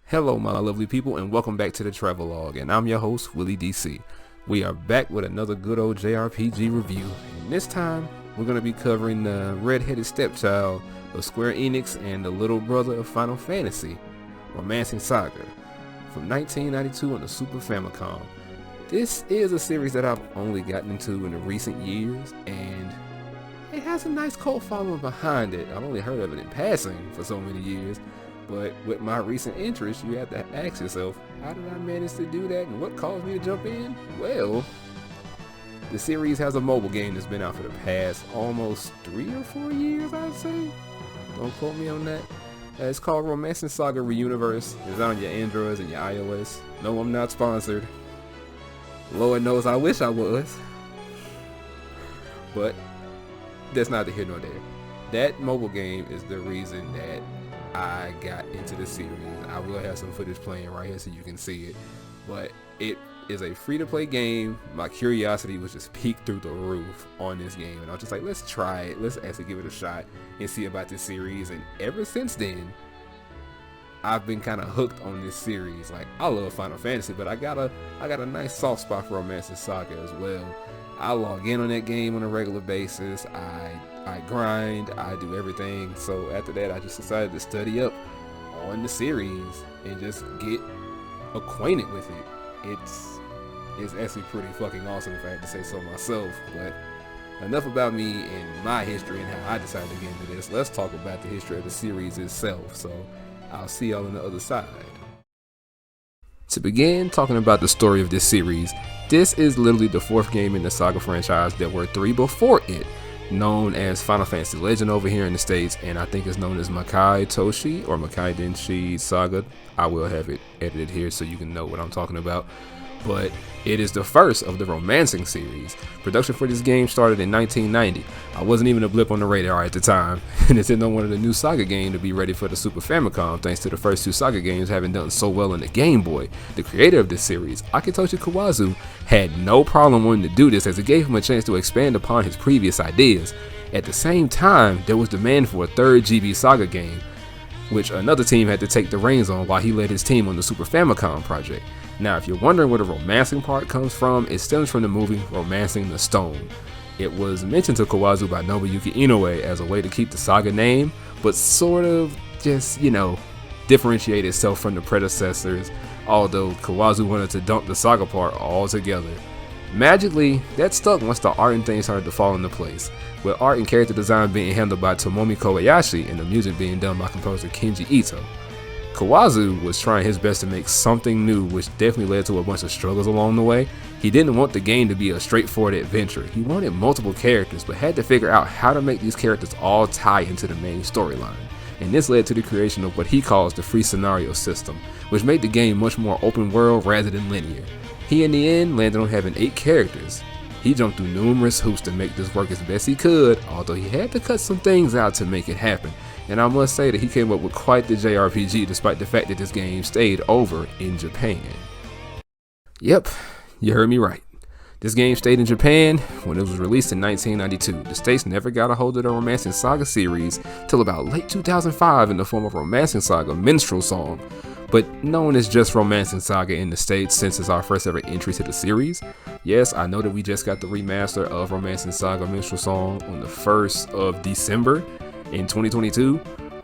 Hello my lovely people and welcome back to the Travelogue, and I'm your host Willie DC. We are back with another good old JRPG review, and this time we're going to be covering the red-headed stepchild of Square Enix and the little brother of Final Fantasy, Romancing Saga, from 1992 on the Super Famicom. This is a series that I've only gotten into in the recent years, and it has a nice cult following behind it. I've only heard of it in passing for so many years. But with my recent interest, you have to ask yourself, how did I manage to do that and what caused me to jump in? Well, the series has a mobile game that's been out for the past almost 3 or 4 years, I'd say. Don't quote me on that. It's called Romancing Saga Reuniverse. It's on your Androids and your iOS. No, I'm not sponsored. Lord knows I wish I was. But that's neither here nor there. That mobile game is the reason that I got into the series. I will have some footage playing right here so you can see it, but it is a free-to-play game. My curiosity was just peaked through the roof on this game, and I was just like, let's try it, let's actually give it a shot and see about this series. And ever since then, I've been kind of hooked on this series. Like, I love Final Fantasy, but I got a nice soft spot for Romancing Saga as well. I log in on that game on a regular basis. I grind, I do everything. So after that, I just decided to study up on the series and just get acquainted with it. It's actually pretty fucking awesome, if I had to say so myself. But enough about me and my history and how I decided to get into this. Let's talk about the history of the series itself. So I'll see y'all on the other side. To begin talking about the story of this series, this is literally the 4th game in the Saga franchise. There were 3 before it, known as Final Fantasy Legend over here in the States, and I think it's known as Makai Toshi or Makai Denshi Saga. I will have it edited here so you can know what I'm talking about. But it is the first of the Romancing series. Production for this game started in 1990. I wasn't even a blip on the radar at the time, and Nintendo wanted a new Saga game to be ready for the Super Famicom thanks to the first 2 Saga games having done so well in the Game Boy. The creator of this series, Akitoshi Kawazu, had no problem wanting to do this as it gave him a chance to expand upon his previous ideas. At the same time, there was demand for a 3rd GB Saga game, which another team had to take the reins on while he led his team on the Super Famicom project. Now, if you're wondering where the romancing part comes from, it stems from the movie Romancing the Stone. It was mentioned to Kawazu by Nobuyuki Inoue as a way to keep the Saga name, but sort of just, differentiate itself from the predecessors, although Kawazu wanted to dump the Saga part altogether. Magically, that stuck once the art and things started to fall into place, with art and character design being handled by Tomomi Kobayashi and the music being done by composer Kenji Ito. Kawazu was trying his best to make something new, which definitely led to a bunch of struggles along the way. He didn't want the game to be a straightforward adventure. He wanted multiple characters, but had to figure out how to make these characters all tie into the main storyline. And this led to the creation of what he calls the free scenario system, which made the game much more open world rather than linear. He in the end landed on having 8 characters. He jumped through numerous hoops to make this work as best he could, although he had to cut some things out to make it happen. And I must say that he came up with quite the JRPG despite the fact that this game stayed over in Japan. Yep, you heard me right. This game stayed in Japan when it was released in 1992. The States never got a hold of the Romancing Saga series till about late 2005 in the form of Romancing Saga Minstrel Song, but known as just Romancing Saga in the States since it's our first ever entry to the series. Yes, I know that we just got the remaster of Romancing Saga Minstrel Song on the 1st of December in 2022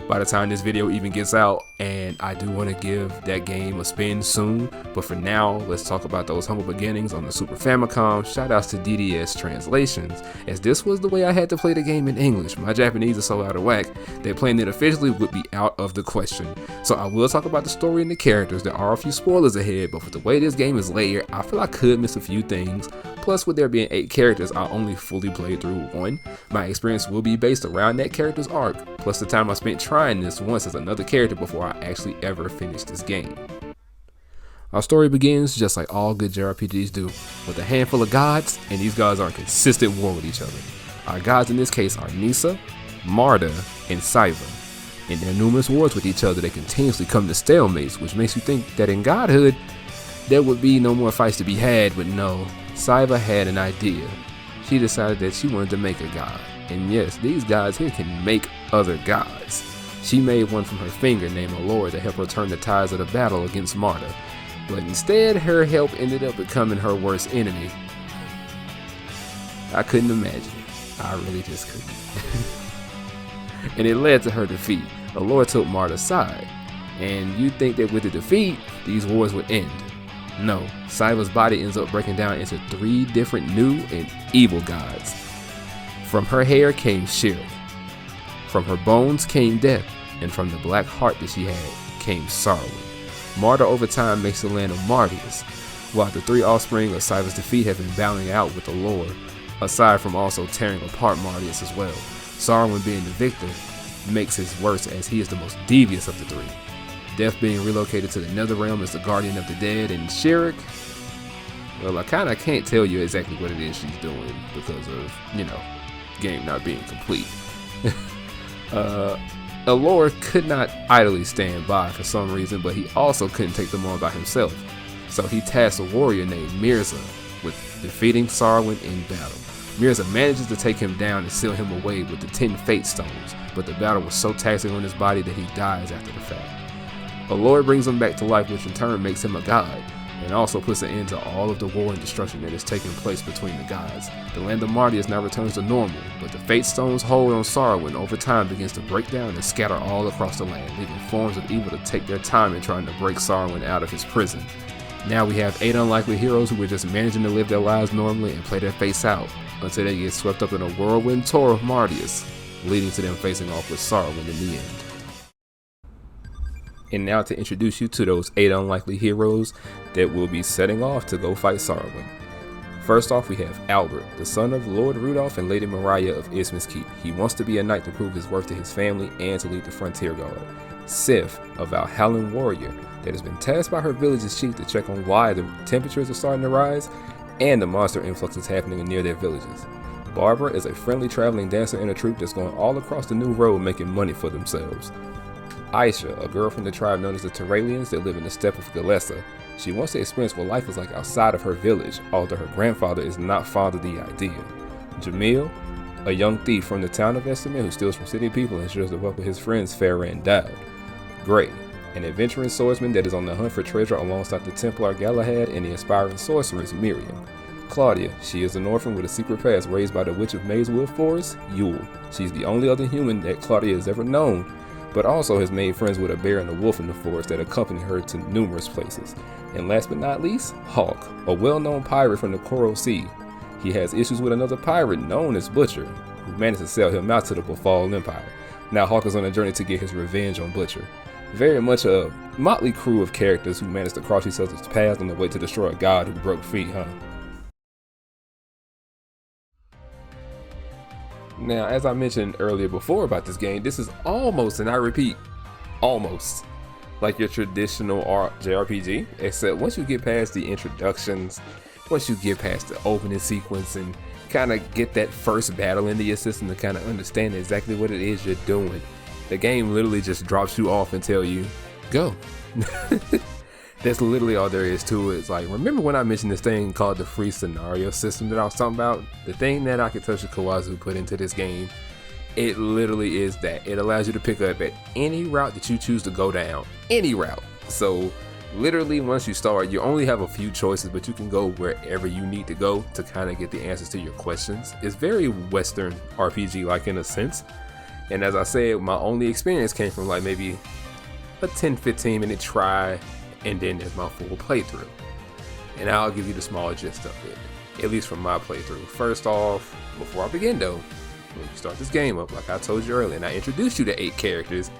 by the time this video even gets out, and I do want to give that game a spin soon, but for now let's talk about those humble beginnings on the Super Famicom. Shoutouts to DDS translations, as this was the way I had to play the game in English. My Japanese is so out of whack that playing it officially would be out of the question. So I will talk about the story and the characters. There are a few spoilers ahead, but with the way this game is layered, I feel I could miss a few things. Plus, with there being 8 characters, I only fully played through 1. My experience will be based around that character's arc, plus the time I spent trying this once as another character before I actually ever finished this game. Our story begins just like all good JRPGs do, with a handful of gods, and these gods are in consistent war with each other. Our gods in this case are Nisa, Marda, and Saiva. In their numerous wars with each other, they continuously come to stalemates, which makes you think that in godhood, there would be no more fights to be had, but no. Saiva had an idea. She decided that she wanted to make a god. And yes, these gods here can make other gods. She made one from her finger named Allure to help her turn the tides of the battle against Marta, but instead her help ended up becoming her worst enemy. I couldn't imagine it. I really just couldn't. And it led to her defeat. Allure took Marta's side, and you'd think that with the defeat, these wars would end. No, SaGa's body ends up breaking down into 3 different new and evil gods. From her hair came Shirak, from her bones came death, and from the black heart that she had came Sarwin. Marta over time makes the land of Martius, while the 3 offspring of SaGa's defeat have been battling out with Allure, aside from also tearing apart Martius as well. Sarwin being the victor makes his worst, as he is the most devious of the 3. Death being relocated to the Netherrealm as the guardian of the dead, and Shirak, well, I kinda can't tell you exactly what it is she's doing because of, game not being complete. Allure could not idly stand by for some reason, but he also couldn't take them on by himself. So he tasked a warrior named Mirza with defeating Sarwin in battle. Mirza manages to take him down and seal him away with the 10 Fate Stones, but the battle was so taxing on his body that he dies after the fact. Allure brings him back to life, which in turn makes him a god, and also puts an end to all of the war and destruction that has taken place between the gods. The land of Martius now returns to normal, but the Fate Stones' hold on Sarwin over time begins to break down and scatter all across the land, leaving forms of evil to take their time in trying to break Sarwin out of his prison. Now we have 8 unlikely heroes who are just managing to live their lives normally and play their face out, until they get swept up in a whirlwind tour of Martius, leading to them facing off with Sarwin in the end. And now to introduce you to those 8 unlikely heroes that will be setting off to go fight Sarwin. First off, we have Albert, the son of Lord Rudolph and Lady Mariah of Isthmus Keep. He wants to be a knight to prove his worth to his family and to lead the frontier guard. Sif, a Valhallan warrior that has been tasked by her village's chief to check on why the temperatures are starting to rise and the monster influx is happening near their villages. Barbara is a friendly traveling dancer in a troupe that's going all across the new road making money for themselves. Aisha, a girl from the tribe known as the Terralians that live in the steppe of Galessa. She wants to experience what life is like outside of her village, although her grandfather is not fond of the idea. Jamil, a young thief from the town of Estimate who steals from city people and shares the wealth with his friends Farah and Dowd. Gray, an adventuring swordsman that is on the hunt for treasure alongside the Templar Galahad and the aspiring sorceress Miriam. Claudia, she is an orphan with a secret past raised by the Witch of Mazewood Forest, Yule. She's the only other human that Claudia has ever known, but also has made friends with a bear and a wolf in the forest that accompany her to numerous places. And last but not least, Hawk, a well-known pirate from the Coral Sea. He has issues with another pirate known as Butcher, who managed to sell him out to the Befallen Empire. Now Hawk is on a journey to get his revenge on Butcher. Very much a motley crew of characters who managed to cross each other's paths on the way to destroy a god who broke free, huh? Now, as I mentioned earlier before about this game, this is almost, and I repeat, almost like your traditional JRPG, except once you get past the introductions, once you get past the opening sequence and kind of get that first battle into your system to kind of understand exactly what it is you're doing, the game literally just drops you off and tell you, go. That's literally all there is to it. It's like, remember when I mentioned this thing called the free scenario system that I was talking about? The thing that Akitoshi Kawazu put into this game, it literally is that. It allows you to pick up at any route that you choose to go down. Any route. So literally once you start, you only have a few choices, but you can go wherever you need to go to kind of get the answers to your questions. It's very Western RPG like in a sense. And as I said, my only experience came from like maybe a 10-15 minute try, and then there's my full playthrough. And I'll give you the small gist of it, at least from my playthrough. First off, before I begin though, when you start this game up, like I told you earlier, and I introduced you to 8 characters,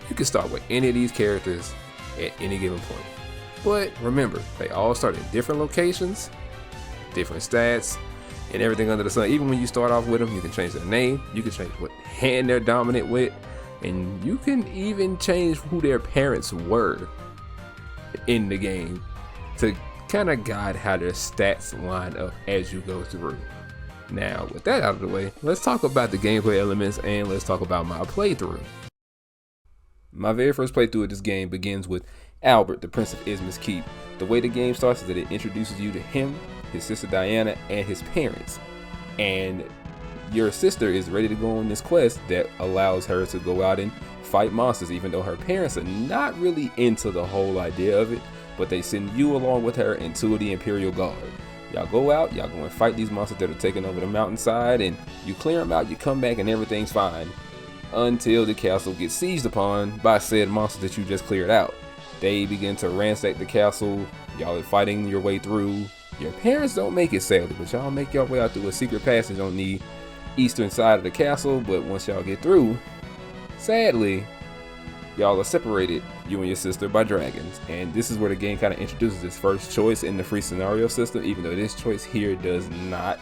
you can start with any of these characters at any given point. But remember, they all start in different locations, different stats, and everything under the sun. Even when you start off with them, you can change their name, you can change what hand they're dominant with, and you can even change who their parents were in the game to kind of guide how their stats line up as you go through. Now, with that out of the way, let's talk about the gameplay elements and let's talk about my playthrough. My very first playthrough of this game begins with Albert, the Prince of Isthmus Keep. The way the game starts is that it introduces you to him, his sister Diana, and his parents. And your sister is ready to go on this quest that allows her to go out and fight monsters, even though her parents are not really into the whole idea of it, but they send you along with her and two of the Imperial Guard. Y'all go out, y'all go and fight these monsters that are taking over the mountainside, and you clear them out, you come back, and everything's fine. Until the castle gets sieged upon by said monsters that you just cleared out. They begin to ransack the castle, y'all are fighting your way through. Your parents don't make it, sadly, but y'all make your way out through a secret passage on the eastern side of the castle, but once y'all get through, sadly, y'all are separated, you and your sister, by dragons. And this is where the game kind of introduces its first choice in the free scenario system, even though this choice here does not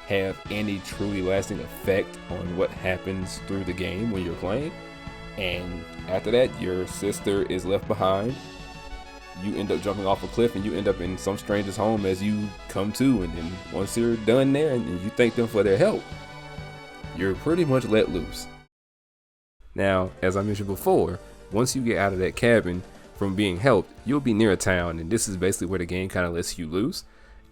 have any truly lasting effect on what happens through the game when you're playing. And after that, your sister is left behind. You end up jumping off a cliff and you end up in some stranger's home as you come to, and then once you're done there and you thank them for their help, you're pretty much let loose. Now, as I mentioned before, once you get out of that cabin from being helped, you'll be near a town, and this is basically where the game kind of lets you loose.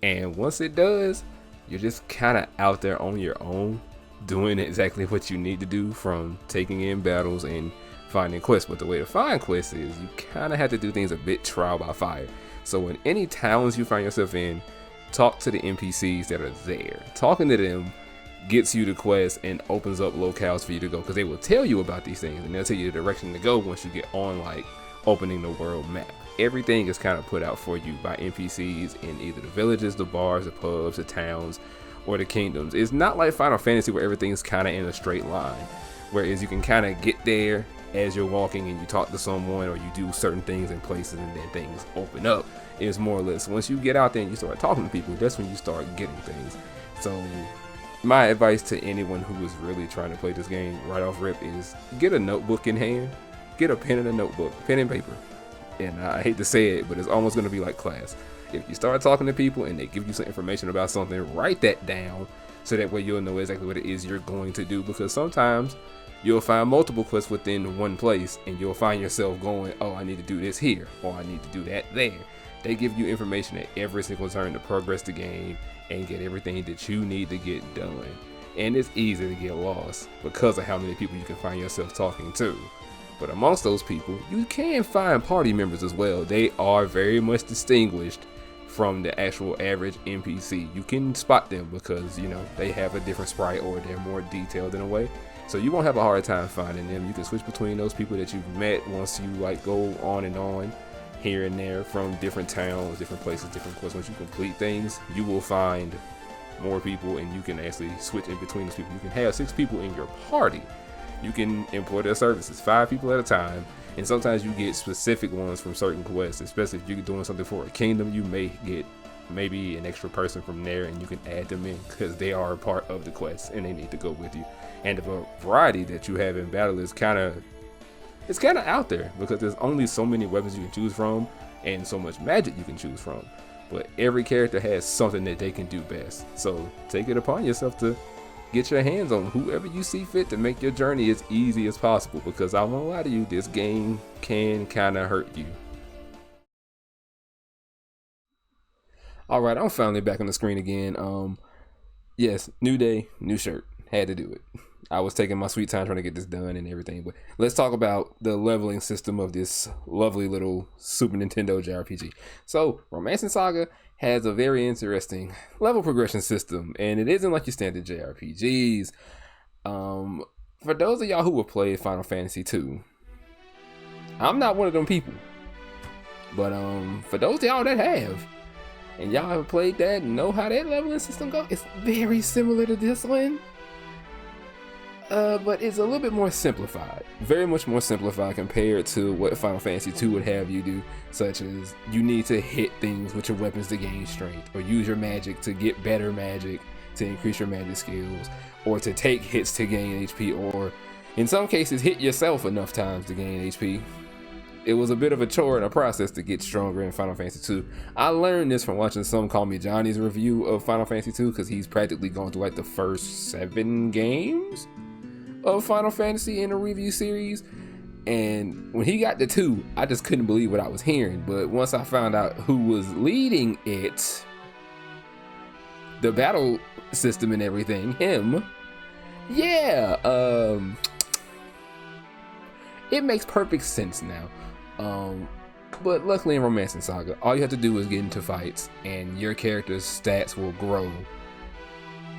And once it does, you're just kind of out there on your own, doing exactly what you need to do, from taking in battles and finding quests. But the way to find quests is you kind of have to do things a bit trial by fire. So in any towns you find yourself in, talk to the NPCs that are there. Talking to them gets you the quest and opens up locales for you to go, because they will tell you about these things and they'll tell you the direction to go once you get on like opening the world map. Everything is kind of put out for you by NPCs in either the villages, the bars, the pubs, the towns, or the kingdoms. It's not like Final Fantasy where everything's kind of in a straight line, whereas you can kind of get there as you're walking and you talk to someone or you do certain things in places and then things open up. It's more or less once you get out there and you start talking to people, that's when you start getting things. So my advice to anyone who is really trying to play this game right off rip is get a notebook in hand, get a pen and a notebook, pen and paper. And I hate to say it, but it's almost going to be like class. If you start talking to people and they give you some information about something, write that down so that way you'll know exactly what it is you're going to do, because sometimes you'll find multiple quests within one place and you'll find yourself going, oh, I need to do this here, or I need to do that there. They give you information at every single turn to progress the game and get everything that you need to get done. And it's easy to get lost because of how many people you can find yourself talking to. But amongst those people, you can find party members as well. They are very much distinguished from the actual average NPC. You can spot them because, you know, they have a different sprite or they're more detailed in a way. So you won't have a hard time finding them. You can switch between those people that you've met once you like go on and on here and there from different towns, different places, different quests. Once you complete things, you will find more people and you can actually switch in between those people. You can have 6 people in your party. You can employ their services, 5 people at a time, and sometimes you get specific ones from certain quests, especially if you're doing something for a kingdom. You may get maybe an extra person from there and you can add them in because they are a part of the quest and they need to go with you. And the variety that you have in battle is kind of out there because there's only so many weapons you can choose from and so much magic you can choose from. But every character has something that they can do best. So take it upon yourself to get your hands on whoever you see fit to make your journey as easy as possible, because I won't lie to you, this game can kind of hurt you. Alright, I'm finally back on the screen again. Yes, new day, new shirt. Had to do it. I was taking my sweet time trying to get this done and everything, but let's talk about the leveling system of this lovely little Super Nintendo JRPG. So, Romancing Saga has a very interesting level progression system, and it isn't like your standard JRPGs. For those of y'all who have played Final Fantasy II, I'm not one of them people, but for those of y'all that have, and y'all have played that and know how that leveling system goes, it's very similar to this one. But it's a little bit more simplified, very much more simplified compared to what Final Fantasy II would have you do, such as you need to hit things with your weapons to gain strength, or use your magic to get better magic to increase your magic skills, or to take hits to gain HP, or in some cases hit yourself enough times to gain HP. It was a bit of a chore and a process to get stronger in Final Fantasy II. I learned this from watching Some Call Me Johnny's review of Final Fantasy II, because he's practically gone through like the first 7 games of Final Fantasy in a review series, and when he got to 2, I just couldn't believe what I was hearing. But once I found out who was leading it, the battle system and everything, him, yeah, it makes perfect sense now. But luckily in Romance and Saga, all you have to do is get into fights and your character's stats will grow.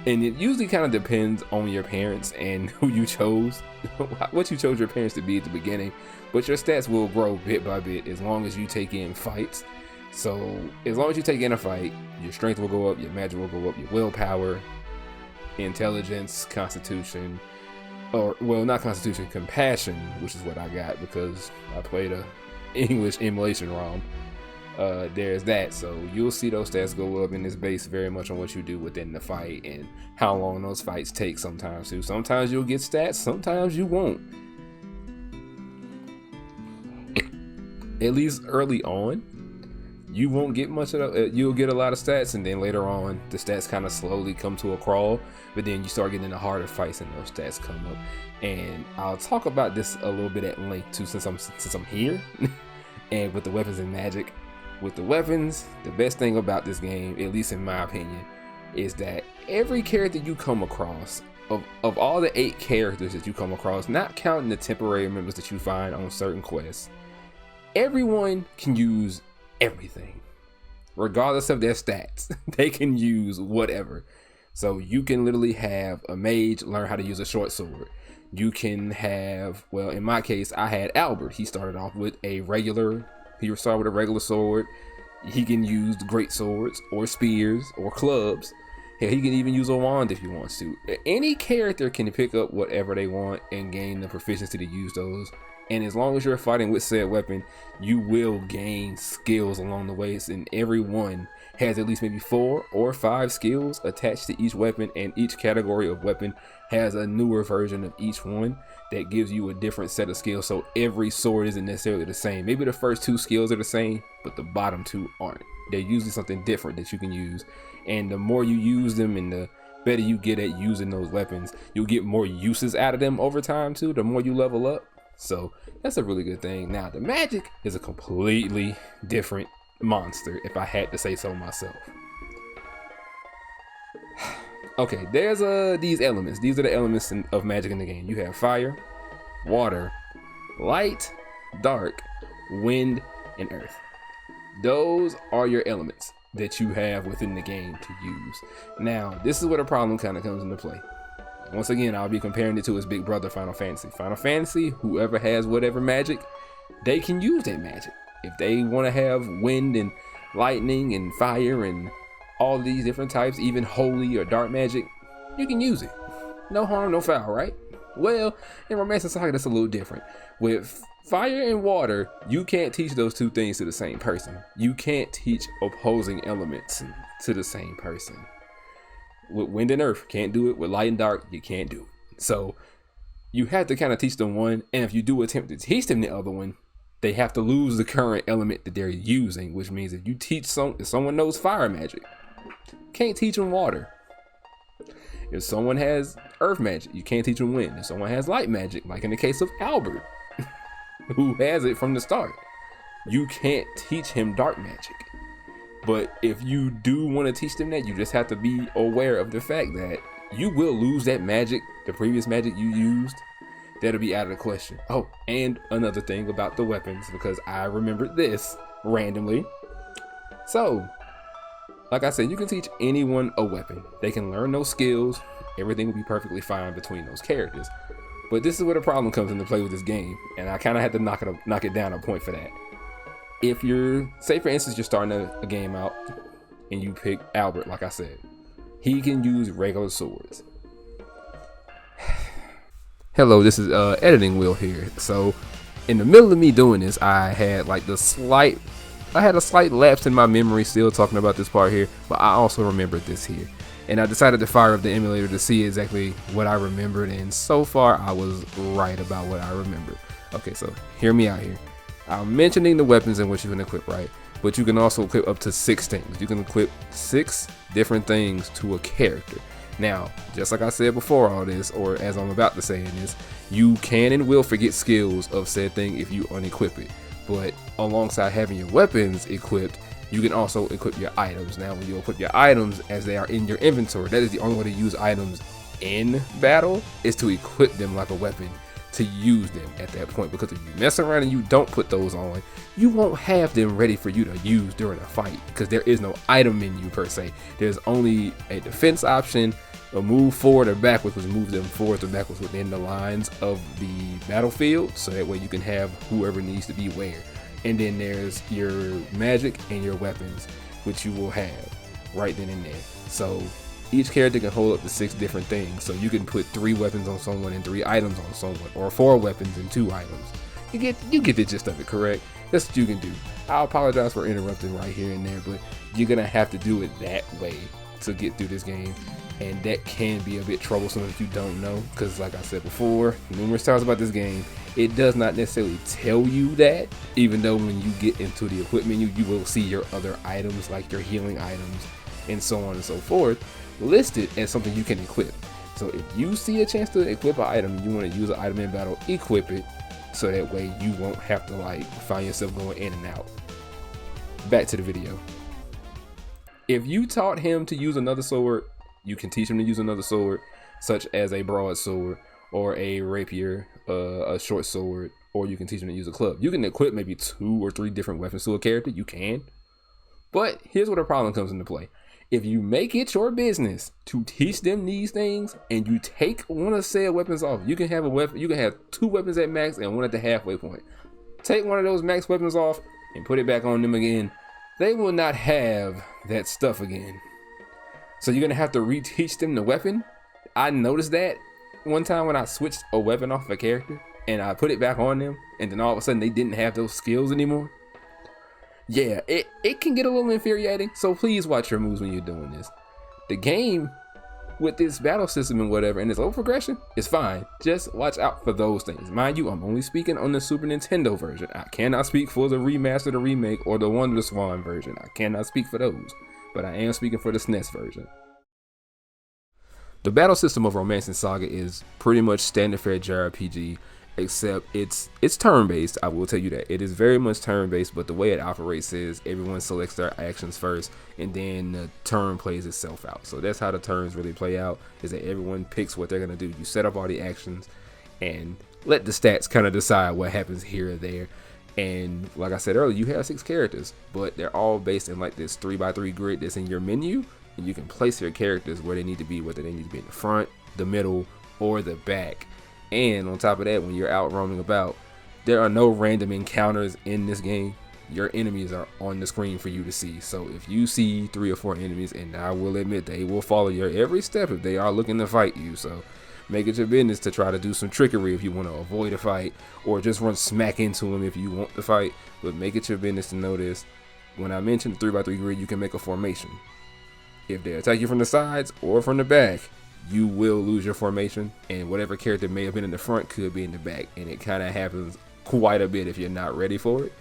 And it usually kind of depends on your parents and who you chose, what you chose your parents to be at the beginning. But your stats will grow bit by bit as long as you take in fights. So as long as you take in a fight, your strength will go up, your magic will go up, your willpower, intelligence, constitution, or well, not constitution, compassion, which is what I got because I played a English emulation ROM. There's that, so you'll see those stats go up, and it's based very much on what you do within the fight and how long those fights take sometimes too. Sometimes you'll get stats, sometimes you won't. At least early on, you won't get much of that. You'll get a lot of stats, and then later on, the stats kind of slowly come to a crawl, but then you start getting into harder fights and those stats come up. And I'll talk about this a little bit at length too, since I'm here. And with the weapons and magic. With the weapons, the best thing about this game, at least in my opinion, is that every character you come across, of all the 8 characters that you come across, not counting the temporary members that you find on certain quests, everyone can use everything. Regardless of their stats, they can use whatever. So you can literally have a mage learn how to use a short sword. You can have, well, in my case, I had Albert. He started off with a regular sword. He can use great swords or spears or clubs. Hell, he can even use a wand if he wants to. Any character can pick up whatever they want and gain the proficiency to use those. And as long as you're fighting with said weapon, you will gain skills along the way. And everyone has at least maybe 4 or 5 skills attached to each weapon, and each category of weapon has a newer version of each one that gives you a different set of skills. So every sword isn't necessarily the same. Maybe the first 2 skills are the same, but the bottom 2 aren't. They're usually something different that you can use. And the more you use them and the better you get at using those weapons, you'll get more uses out of them over time too, the more you level up. So that's a really good thing. Now the magic is a completely different monster, if I had to say so myself. Okay, there's these elements. These are the elements of magic in the game. You have fire, water, light, dark, wind, and earth. Those are your elements that you have within the game to use. Now, this is where the problem kind of comes into play. Once again, I'll be comparing it to his big brother, Final Fantasy. Final Fantasy, whoever has whatever magic, they can use that magic. If they want to have wind and lightning and fire and all these different types, even holy or dark magic, you can use it. No harm, no foul, right? Well, in Romance and Saga, that's a little different. With fire and water, you can't teach those 2 things to the same person. You can't teach opposing elements to the same person. With wind and earth, can't do it. With light and dark, you can't do it. So you have to kind of teach them one, and if you do attempt to teach them the other one, they have to lose the current element that they're using, which means if you teach if someone knows fire magic, can't teach them water. If someone has earth magic, you can't teach them wind. If someone has light magic, like in the case of Albert, who has it from the start, you can't teach him dark magic. But if you do want to teach them that, you just have to be aware of the fact that you will lose that magic, the previous magic you used. That'll be out of the question. Oh, and another thing about the weapons, because I remembered this randomly. So, like I said, you can teach anyone a weapon. They can learn those skills. Everything will be perfectly fine between those characters. But this is where the problem comes into play with this game, and I kind of had to knock it down a point for that. If you're, say for instance, you're starting a game out and you pick Albert, like I said, he can use regular swords. Hello, this is editing wheel here. So in the middle of me doing this, I had a slight lapse in my memory still talking about this part here, but I also remembered this here. And I decided to fire up the emulator to see exactly what I remembered, and so far I was right about what I remembered. Okay, so hear me out here. I'm mentioning the weapons in which you can equip, right? But you can also equip up to 6 things. You can equip 6 different things to a character. Now, just like I said before all this, or as I'm about to say in this, you can and will forget skills of said thing if you unequip it. But alongside having your weapons equipped, you can also equip your items. Now, when you equip your items as they are in your inventory, that is the only way to use items in battle, is to equip them like a weapon to use them at that point, because if you mess around and you don't put those on, you won't have them ready for you to use during a fight, because there is no item menu per se. There's only a defense option, a move forward or backwards, which moves them forwards or backwards within the lines of the battlefield, so that way you can have whoever needs to be where. And then there's your magic and your weapons, which you will have right then and there. So each character can hold up to 6 different things, so you can put 3 weapons on someone and 3 items on someone, or 4 weapons and 2 items. You get the gist of it, correct? That's what you can do. I apologize for interrupting right here and there, but you're gonna have to do it that way to get through this game, and that can be a bit troublesome if you don't know, because like I said before numerous times about this game, it does not necessarily tell you that, even though when you get into the equip menu, you will see your other items, like your healing items and so on and so forth, listed as something you can equip. So if you see a chance to equip an item, you want to use an item in battle, equip it, so that way you won't have to like find yourself going in and out. Back to the video. If you taught him to use another sword, you can teach him to use another sword, such as a broadsword or a rapier, a short sword, or you can teach him to use a club. You can equip maybe 2 or 3 different weapons to a character, you can. But here's where the problem comes into play. If you make it your business to teach them these things, and you take one of said weapons off, you can have a weapon, you can have 2 weapons at max and 1 at the halfway point. Take one of those max weapons off and put it back on them again, they will not have that stuff again. So you're gonna have to reteach them the weapon. I noticed that one time when I switched a weapon off of a character and I put it back on them, and then all of a sudden they didn't have those skills anymore. Yeah, it can get a little infuriating, so please watch your moves when you're doing this. The game, with this battle system and whatever, and its old progression, is fine. Just watch out for those things. Mind you, I'm only speaking on the Super Nintendo version. I cannot speak for the remaster, the remake, or the Wonder Swan version. I cannot speak for those, but I am speaking for the SNES version. The battle system of Romancing Saga is pretty much standard fare JRPG, except it's turn-based. I will tell you that. It is very much turn-based, but the way it operates is everyone selects their actions first, and then the turn plays itself out. So that's how the turns really play out, is that everyone picks what they're going to do. You set up all the actions and let the stats kind of decide what happens here or there. And like I said earlier, you have 6 characters, but they're all based in like this 3x3 grid that's in your menu, and you can place your characters where they need to be, whether they need to be in the front, the middle, or the back. And on top of that, when you're out roaming about, there are no random encounters in this game. Your enemies are on the screen for you to see. So if you see 3 or 4 enemies, and I will admit they will follow your every step if they are looking to fight you. So make it your business to try to do some trickery if you want to avoid a fight, or just run smack into them if you want to fight. But make it your business to know this. When I mentioned the 3x3 grid, you can make a formation. If they attack you from the sides or from the back, you will lose your formation, and whatever character may have been in the front could be in the back, and it kind of happens quite a bit if you're not ready for it.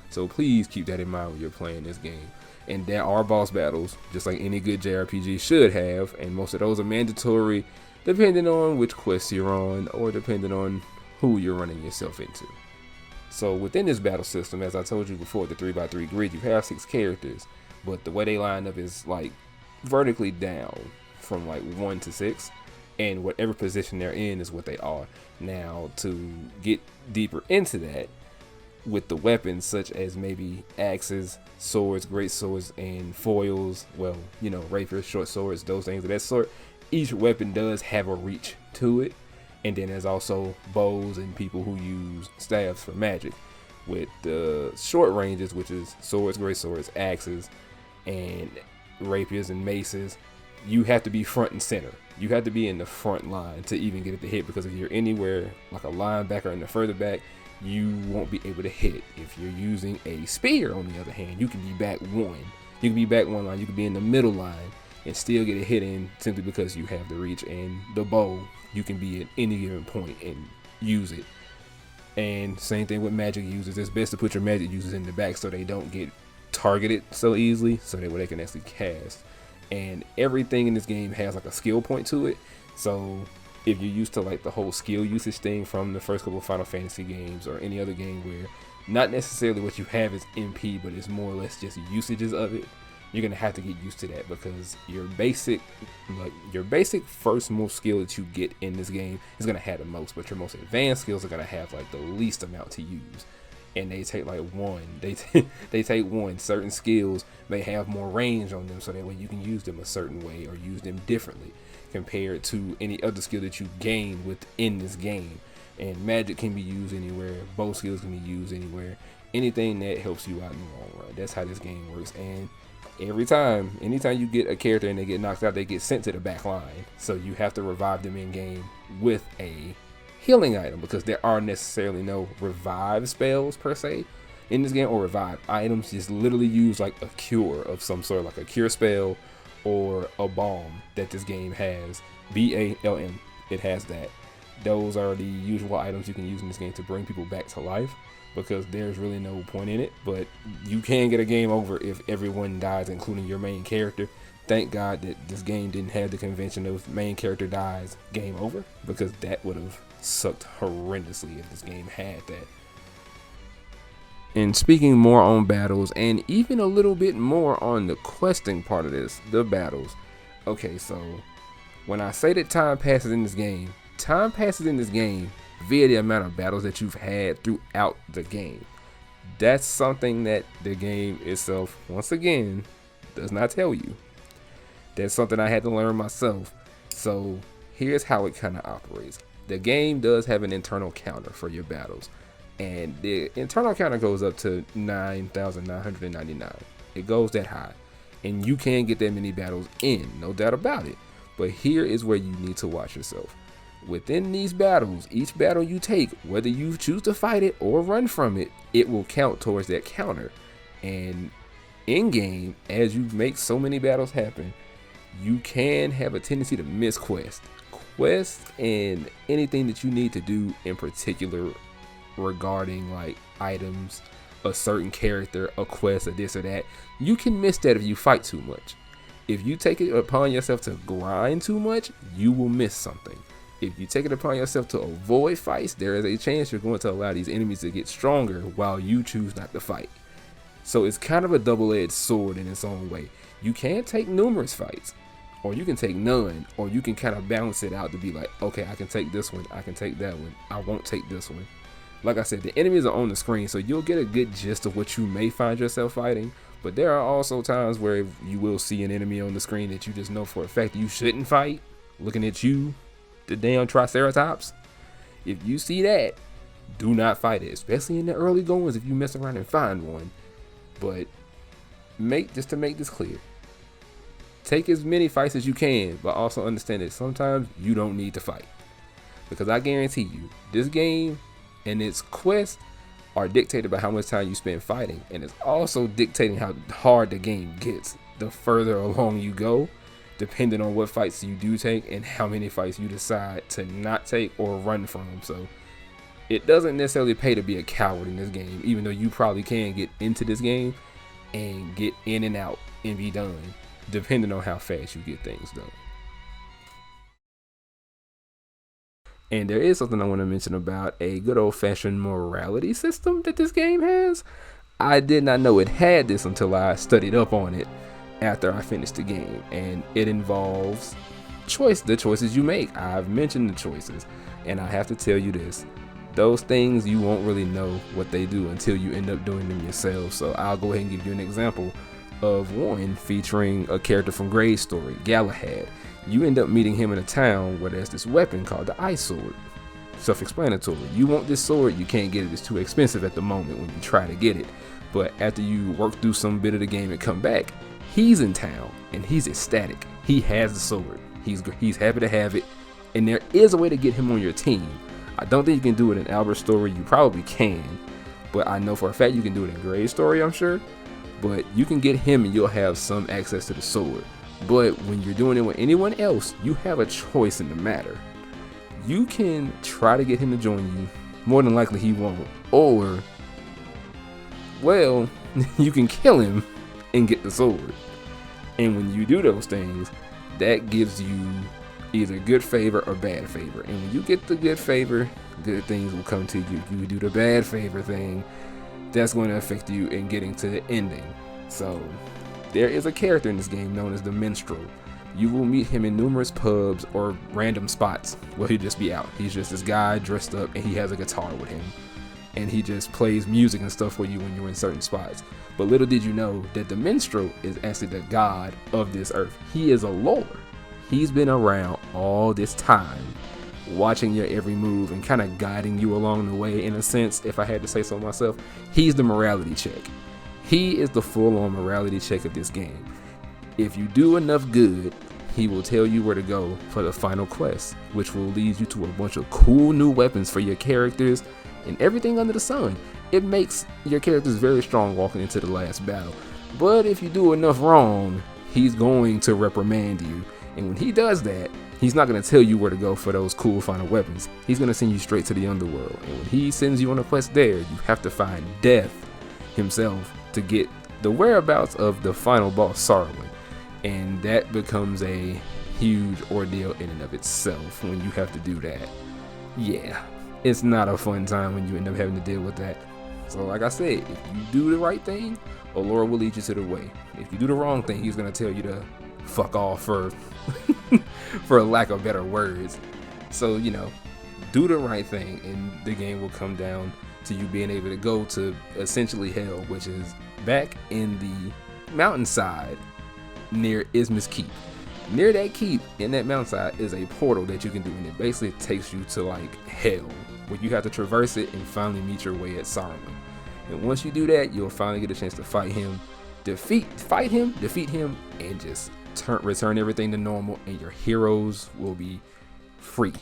So please keep that in mind when you're playing this game. And there are boss battles, just like any good JRPG should have, and most of those are mandatory depending on which quest you're on, or depending on who you're running yourself into. So within this battle system, as I told you before, the 3x3 grid, you have 6 characters, but the way they line up is like vertically down from like 1 to 6, and whatever position they're in is what they are. Now, to get deeper into that, with the weapons such as maybe axes, swords, great swords, and foils, well, you know, rapiers, short swords, those things of that sort, each weapon does have a reach to it. And then there's also bows and people who use staffs for magic. With the short ranges, which is swords, great swords, axes, and rapiers and maces, you have to be front and center. You have to be in the front line to even get it to hit, because if you're anywhere like a linebacker in the further back, you won't be able to hit. If you're using a spear, on the other hand, you can be back 1. You can be back 1 line, you can be in the middle line and still get a hit in, simply because you have the reach. And the bow, you can be at any given point and use it. And same thing with magic users. It's best to put your magic users in the back so they don't get targeted so easily, so that way they can actually cast. And everything in this game has like a skill point to it. So if you're used to like the whole skill usage thing from the first couple of Final Fantasy games, or any other game where not necessarily what you have is MP, but it's more or less just usages of it, you're gonna have to get used to that, because your basic first move skill that you get in this game is gonna have the most, but your most advanced skills are gonna have like the least amount to use, and they take like one. They take one. Certain skills may have more range on them, so that way you can use them a certain way or use them differently compared to any other skill that you gain within this game. And magic can be used anywhere. Bow skills can be used anywhere. Anything that helps you out in the long run. That's how this game works. And anytime you get a character and they get knocked out, they get sent to the back line. So you have to revive them in game with a healing item, because there are necessarily no revive spells per se in this game, or revive items. Just literally use like a cure of some sort, like a cure spell or a balm that this game has. BALM, it has that. Those are the usual items you can use in this game to bring people back to life, because there's really no point in it. But you can get a game over if everyone dies, including your main character. Thank God that this game didn't have the convention of main character dies, game over, because that would have sucked horrendously if this game had that. And speaking more on battles, and even a little bit more on the questing part of this, the battles. Okay, so when I say that time passes in this game via the amount of battles that you've had throughout the game. That's something that the game itself, once again, does not tell you. That's something I had to learn myself. So here's how it kind of operates. The game does have an internal counter for your battles, and the internal counter goes up to 9,999. It goes that high, and you can get that many battles in, no doubt about it. But here is where you need to watch yourself. Within these battles, each battle you take, whether you choose to fight it or run from it, it will count towards that counter. And in game, as you make so many battles happen, you can have a tendency to miss quests and anything that you need to do in particular regarding like items, a certain character, a quest, or this or that. You can miss that if you fight too much. If you take it upon yourself to grind too much, you will miss something. If you take it upon yourself to avoid fights, there is a chance you're going to allow these enemies to get stronger while you choose not to fight. So it's kind of a double-edged sword in its own way. You can take numerous fights, or you can take none, or you can kind of balance it out to be like, okay, I can take this one, I can take that one, I won't take this one. Like I said, the enemies are on the screen, so you'll get a good gist of what you may find yourself fighting. But there are also times where you will see an enemy on the screen that you just know for a fact you shouldn't fight, looking at you, the damn Triceratops. If you see that, do not fight it, especially in the early goings if you mess around and find one. But just to make this clear, take as many fights as you can, but also understand that sometimes you don't need to fight, because I guarantee you this game and its quests are dictated by how much time you spend fighting, and it's also dictating how hard the game gets the further along you go, depending on what fights you do take and how many fights you decide to not take or run from. So it doesn't necessarily pay to be a coward in this game, even though you probably can get into this game and get in and out and be done, depending on how fast you get things done. And there is something I want to mention about a good old-fashioned morality system that this game has. I did not know it had this until I studied up on it after I finished the game, and it involves the choices you make. I've mentioned the choices, and I have to tell you this: those things, you won't really know what they do until you end up doing them yourself. So I'll go ahead and give you an example of one featuring a character from Gray's story, Galahad. You end up meeting him in a town where there's this weapon called the Ice Sword. Self-explanatory. You want this sword, you can't get it. It's too expensive at the moment when you try to get it. But after you work through some bit of the game and come back, he's in town and he's ecstatic. He has the sword. He's happy to have it, and there is a way to get him on your team. I don't think you can do it in Albert's story. You probably can, but I know for a fact you can do it in Gray's story, I'm sure. But you can get him and you'll have some access to the sword. But when you're doing it with anyone else, you have a choice in the matter. You can try to get him to join you. More than likely he won't. Or, well, you can kill him and get the sword. And when you do those things, that gives you either good favor or bad favor. And when you get the good favor, good things will come to you. You do the bad favor thing, that's going to affect you in getting to the ending. So There is a character in this game known as the Minstrel. You will meet him in numerous pubs or random spots where he'll just be out. He's just this guy dressed up and he has a guitar with him. And he just plays music and stuff for you when you're in certain spots. But little did you know that the Minstrel is actually the god of this earth. He is a lord. He's been around all this time, watching your every move and kind of guiding you along the way. In a sense, if I had to say so myself, he's the morality check. He is the full-on morality check of this game. If you do enough good, he will tell you where to go for the final quest, which will lead you to a bunch of cool new weapons for your characters and everything under the sun. It makes your characters very strong walking into the last battle. But if you do enough wrong, he's going to reprimand you. And when he does that, he's not going to tell you where to go for those cool final weapons. He's going to send you straight to the underworld. And when he sends you on a quest there, you have to find Death himself to get the whereabouts of the final boss, Saruman. And that becomes a huge ordeal in and of itself when you have to do that. Yeah, it's not a fun time when you end up having to deal with that. So like I said, if you do the right thing, Allura will lead you to the way. If you do the wrong thing, he's going to tell you to fuck off for for lack of better words. So, you know, do the right thing and the game will come down to you being able to go to essentially hell, which is back in the mountainside near Isma's Keep. Near that keep in that mountainside is a portal that you can do, and it basically takes you to like hell, where you have to traverse it and finally meet your way at Saruman. And once you do that, you'll finally get a chance to fight him, defeat him, and just return everything to normal, and your heroes will be free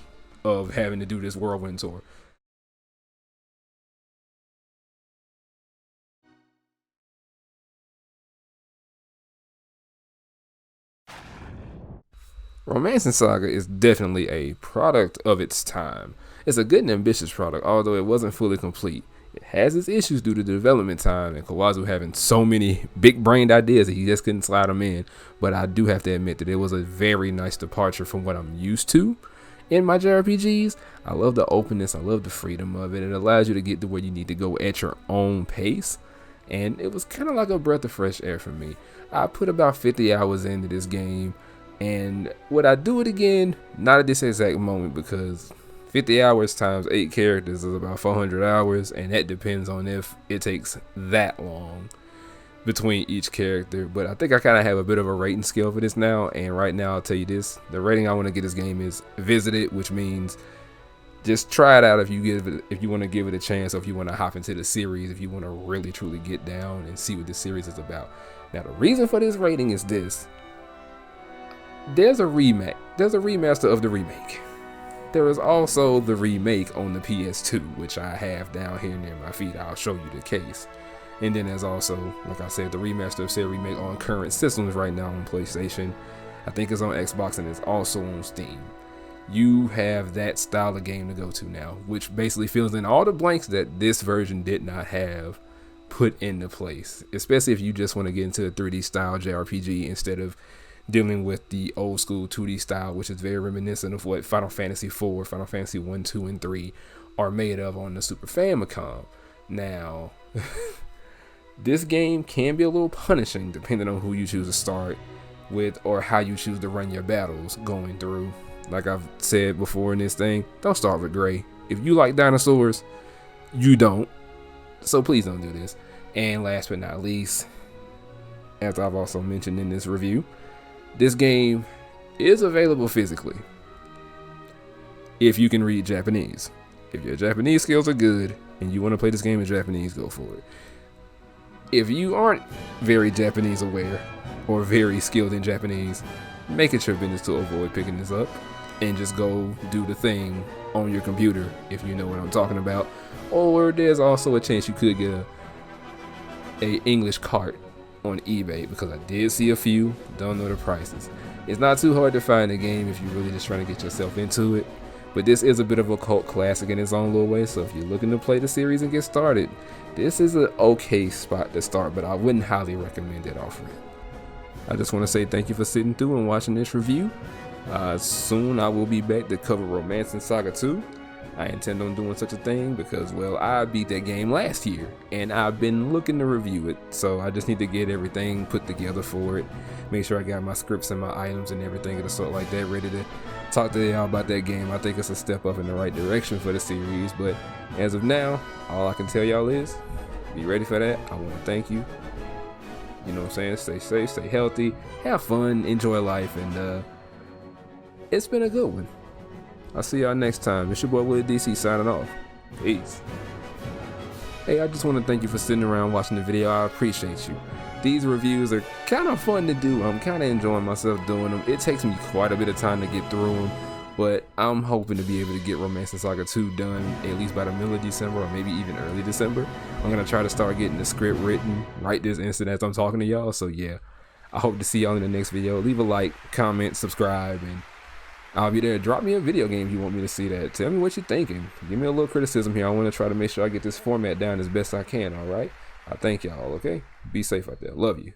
of having to do this whirlwind tour. Romancing Saga is definitely a product of its time. It's a good and ambitious product, although it wasn't fully complete. It has its issues due to the development time and Kawazu having so many big-brained ideas that he just couldn't slide them in. But I do have to admit that it was a very nice departure from what I'm used to in my JRPGs. I love the openness, I love the freedom of it. It allows you to get to where you need to go at your own pace. And it was kind of like a breath of fresh air for me. I put about 50 hours into this game. And would I do it again? Not at this exact moment, because 50 hours times 8 characters is about 400 hours, and that depends on if it takes that long between each character. But I think I kind of have a bit of a rating scale for this now, and right now I'll tell you this: the rating I want to get this game is visited, which means just try it out if you want to give it a chance, or if you want to hop into the series, if you want to really truly get down and see what this series is about. Now, the reason for this rating is this: there's a remake. There's a remaster of the remake. There is also the remake on the PS2, which I have down here near my feet. I'll show you the case. And then there's also, like I said, the remaster of said remake on current systems right now on PlayStation. I think it's on Xbox and it's also on Steam. You have that style of game to go to now, which basically fills in all the blanks that this version did not have put into place. Especially if you just want to get into a 3D style JRPG instead of dealing with the old school 2D style, which is very reminiscent of what Final Fantasy IV, Final Fantasy 1, 2, and 3 are made of on the Super Famicom. Now, this game can be a little punishing depending on who you choose to start with or how you choose to run your battles going through. Like I've said before in this thing, don't start with Gray. If you like dinosaurs, you don't. So please don't do this. And last but not least, as I've also mentioned in this review, this game is available physically if you can read Japanese. If your Japanese skills are good and you want to play this game in Japanese, go for it. If you aren't very Japanese aware or very skilled in Japanese, make it your business to avoid picking this up and just go do the thing on your computer if you know what I'm talking about. Or there's also a chance you could get a English cart on eBay, because I did see a few. Don't know the prices. It's not too hard to find a game if you're really just trying to get yourself into it, but this is a bit of a cult classic in its own little way. So if you're looking to play the series and get started, this is an okay spot to start, but I wouldn't highly recommend it off rip. I just want to say thank you for sitting through and watching this review. Soon I will be back to cover Romancing Saga 2. I intend on doing such a thing because, well, I beat that game last year and I've been looking to review it, so I just need to get everything put together for it, make sure I got my scripts and my items and everything of the sort like that ready to talk to y'all about that game. I think it's a step up in the right direction for the series, but as of now, all I can tell y'all is be ready for that. I want to thank you. You know what I'm saying? Stay safe, stay healthy, have fun, enjoy life, and it's been a good one. I'll see y'all next time. It's your boy Willie DC signing off. Peace. Hey, I just want to thank you for sitting around watching the video. I appreciate you. These reviews are kind of fun to do. I'm kind of enjoying myself doing them. It takes me quite a bit of time to get through them, but I'm hoping to be able to get Romance and Saga 2 done at least by the middle of December or maybe even early December. I'm going to try to start getting the script written right this instant as I'm talking to y'all. So yeah, I hope to see y'all in the next video. Leave a like, comment, subscribe, and I'll be there. Drop me a video game if you want me to see that. Tell me what you're thinking. Give me a little criticism here. I want to try to make sure I get this format down as best I can, alright? I thank y'all, okay? Be safe out there. Love you.